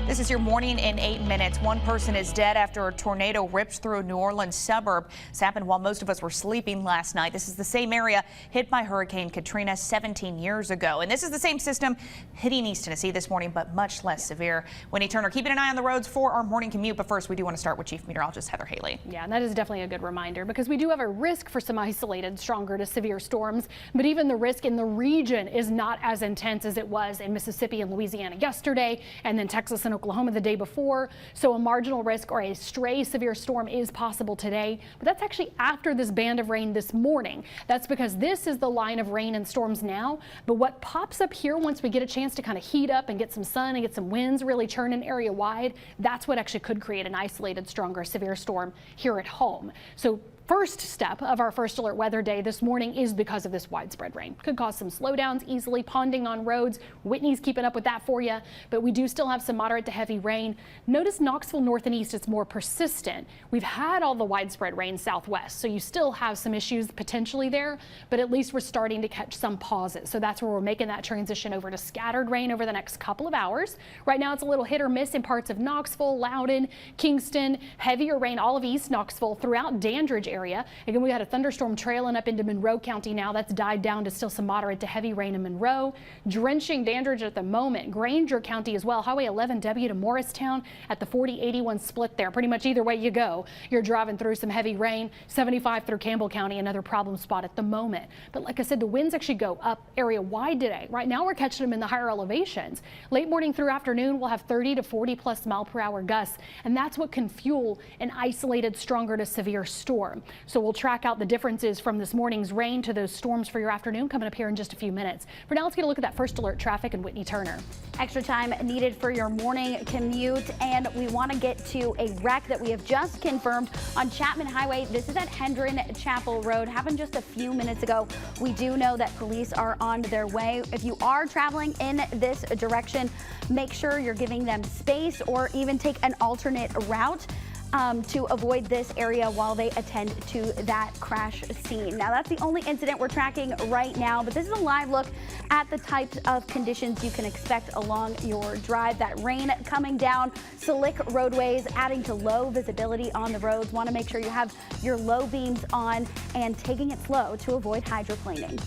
This is your morning in 8 minutes. One person is dead after a tornado ripped through a New Orleans suburb. This happened while most of us were sleeping last night. This is the same area hit by Hurricane Katrina 17 years ago. And this is the same system hitting East Tennessee this morning, but much less severe. Winnie Turner keeping an eye on the roads for our morning commute. But first, we do want to start with Chief Meteorologist Heather Haley. Yeah, and that is definitely a good reminder because we do have a risk for some isolated stronger to severe storms. But even the risk in the region is not as intense as it was in Mississippi and Louisiana yesterday, and then Texas and Oklahoma the day before. So a marginal risk or a stray severe storm is possible today, but that's actually after this band of rain this morning. That's because this is the line of rain and storms now. But what pops up here once we get a chance to kind of heat up and get some sun and get some winds really churning area wide, that's what actually could create an isolated stronger severe storm here at home. So first step of our first alert weather day this morning is because of this widespread rain. Could cause some slowdowns, easily ponding on roads. Whitney's keeping up with that for you, but we do still have some moderate to heavy rain. Notice Knoxville north and east, it's more persistent. We've had all the widespread rain southwest, so you still have some issues potentially there, but at least we're starting to catch some pauses. So that's where we're making that transition over to scattered rain over the next couple of hours. Right now it's a little hit or miss in parts of Knoxville, Loudoun, Kingston, heavier rain all of East Knoxville throughout Dandridge area. Again, we had a thunderstorm trailing up into Monroe County now. That's died down to still some moderate to heavy rain in Monroe. Drenching Dandridge at the moment. Granger County as well. Highway 11W to Morristown at the 40-81 split there. Pretty much either way you go, you're driving through some heavy rain. 75 through Campbell County, another problem spot at the moment. But like I said, the winds actually go up area wide today. Right now we're catching them in the higher elevations. Late morning through afternoon, we'll have 30 to 40 plus mile per hour gusts, and that's what can fuel an isolated stronger to severe storm. So we'll track out the differences from this morning's rain to those storms for your afternoon coming up here in just a few minutes. For now, let's get a look at that first alert traffic and Whitney Turner. Extra time needed for your morning commute, and we want to get to a wreck that we have just confirmed on Chapman Highway. This is at Hendron Chapel Road. Happened just a few minutes ago. We do know that police are on their way. If you are traveling in this direction, make sure you're giving them space or even take an alternate route to avoid this area while they attend to that crash scene. Now, that's the only incident we're tracking right now, but this is a live look at the types of conditions you can expect along your drive. That rain coming down, slick roadways, adding to low visibility on the roads. Want to make sure you have your low beams on and taking it slow to avoid hydroplaning.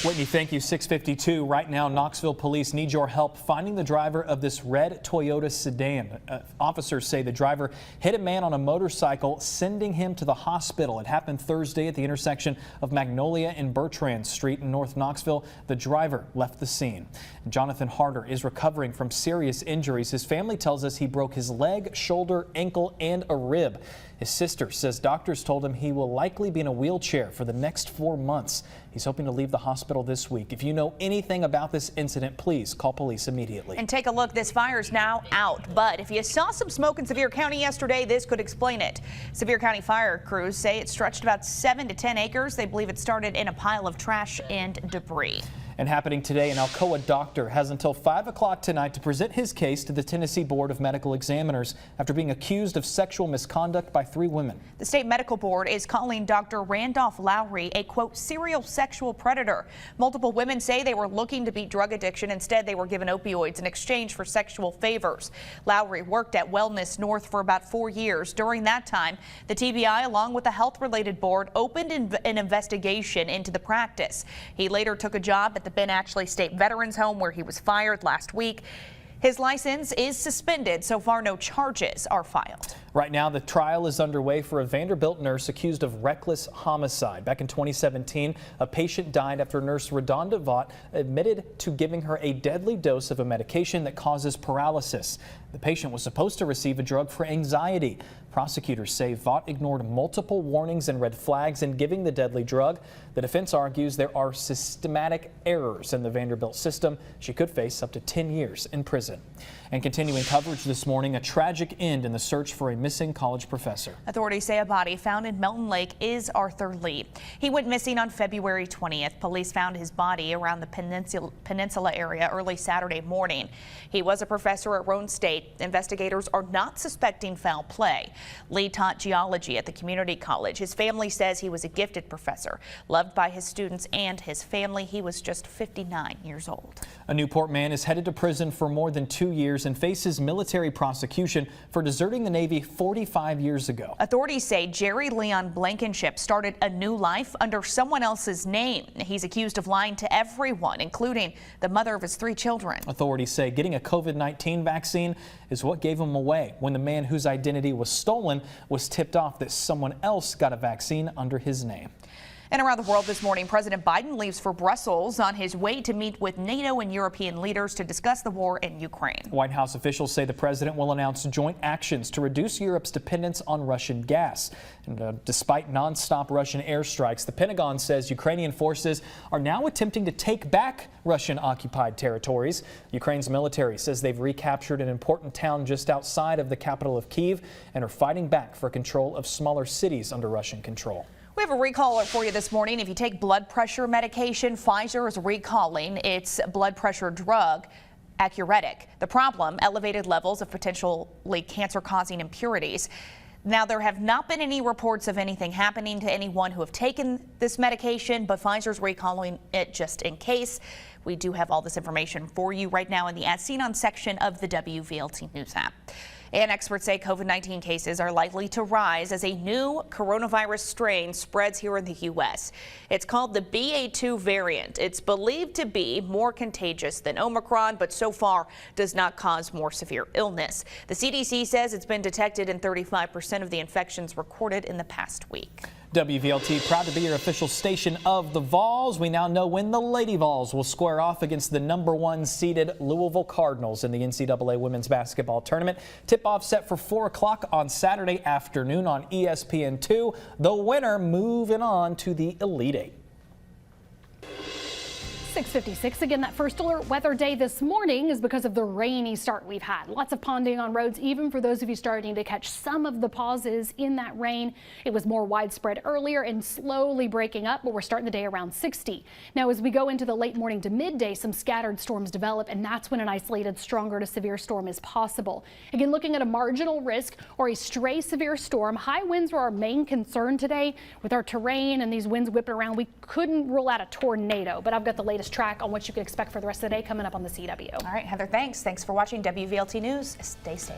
Whitney, thank you. 6:52 right now. Knoxville police need your help finding the driver of this red Toyota sedan. Officers say the driver hit a man on a motorcycle, sending him to the hospital. It happened Thursday at the intersection of Magnolia and Bertrand Street in North Knoxville. The driver left the scene. Jonathan Harder is recovering from serious injuries. His family tells us he broke his leg, shoulder, ankle, and a rib. His sister says doctors told him he will likely be in a wheelchair for the next 4 months. He's hoping to leave the hospital this week. If you know anything about this incident, please call police immediately. And take a look. This fire's now out. But if you saw some smoke in Sevier County yesterday, this could explain it. Sevier County fire crews say it stretched about 7 to 10 acres. They believe it started in a pile of trash and debris. And happening today, an Alcoa doctor has until 5 o'clock tonight to present his case to the Tennessee Board of Medical Examiners after being accused of sexual misconduct by 3 women. The state medical board is calling Dr. Randolph Lowry a, quote, serial sexual predator. Multiple women say they were looking to beat drug addiction. Instead, they were given opioids in exchange for sexual favors. Lowry worked at Wellness North for about 4 years. During that time, the TBI, along with the health-related board, opened an investigation into the practice. He later took a job at the Ben Ashley State Veterans Home, where he was fired last week. His license is suspended. So far, no charges are filed. Right now, the trial is underway for a Vanderbilt nurse accused of reckless homicide. Back in 2017, a patient died after nurse Redonda Vaught admitted to giving her a deadly dose of a medication that causes paralysis. The patient was supposed to receive a drug for anxiety. Prosecutors say Vaught ignored multiple warnings and red flags in giving the deadly drug. The defense argues there are systematic errors in the Vanderbilt system. She could face up to 10 years in prison. And continuing coverage this morning, a tragic end in the search for a missing college professor. Authorities say a body found in Melton Lake is Arthur Lee. He went missing on February 20th. Police found his body around the peninsula area early Saturday morning. He was a professor at Roane State. Investigators are not suspecting foul play. Lee taught geology at the community college. His family says he was a gifted professor, loved by his students and his family. He was just 59 years old. A Newport man is headed to prison for more than 2 years and faces military prosecution for deserting the Navy 45 years ago. Authorities say Jerry Leon Blankenship started a new life under someone else's name. He's accused of lying to everyone, including the mother of his 3 children. Authorities say getting a COVID-19 vaccine is what gave him away when the man whose identity was stolen was tipped off that someone else got a vaccine under his name. And around the world this morning, President Biden leaves for Brussels on his way to meet with NATO and European leaders to discuss the war in Ukraine. White House officials say the president will announce joint actions to reduce Europe's dependence on Russian gas. And despite nonstop Russian airstrikes, the Pentagon says Ukrainian forces are now attempting to take back Russian-occupied territories. Ukraine's military says they've recaptured an important town just outside of the capital of Kyiv and are fighting back for control of smaller cities under Russian control. We have a recall for you this morning. If you take blood pressure medication, Pfizer is recalling its blood pressure drug, Accuredic. The problem, elevated levels of potentially cancer-causing impurities. Now, there have not been any reports of anything happening to anyone who have taken this medication, but Pfizer's recalling it just in case. We do have all this information for you right now in the As Seen On section of the WVLT News app. And experts say COVID-19 cases are likely to rise as a new coronavirus strain spreads here in the U.S. It's called the BA.2 variant. It's believed to be more contagious than Omicron, but so far does not cause more severe illness. The CDC says it's been detected in 35% of the infections recorded in the past week. WVLT proud to be your official station of the Vols. We now know when the Lady Vols will square off against the #1 seeded Louisville Cardinals in the NCAA women's basketball tournament. Tip-off set for 4 o'clock on Saturday afternoon on ESPN2. The winner moving on to the Elite Eight. 6:56. Again, that first alert weather day this morning is because of the rainy start we've had. Lots of ponding on roads, even for those of you starting to catch some of the pauses in that rain. It was more widespread earlier and slowly breaking up, but we're starting the day around 60. Now, as we go into the late morning to midday, some scattered storms develop, and that's when an isolated stronger to severe storm is possible. Again, looking at a marginal risk or a stray severe storm. High winds were our main concern today. With our terrain and these winds whipping around, we couldn't rule out a tornado, but I've got the latest track on what you can expect for the rest of the day coming up on the CW. All right, Heather, thanks. Thanks for watching WVLT News. Stay safe.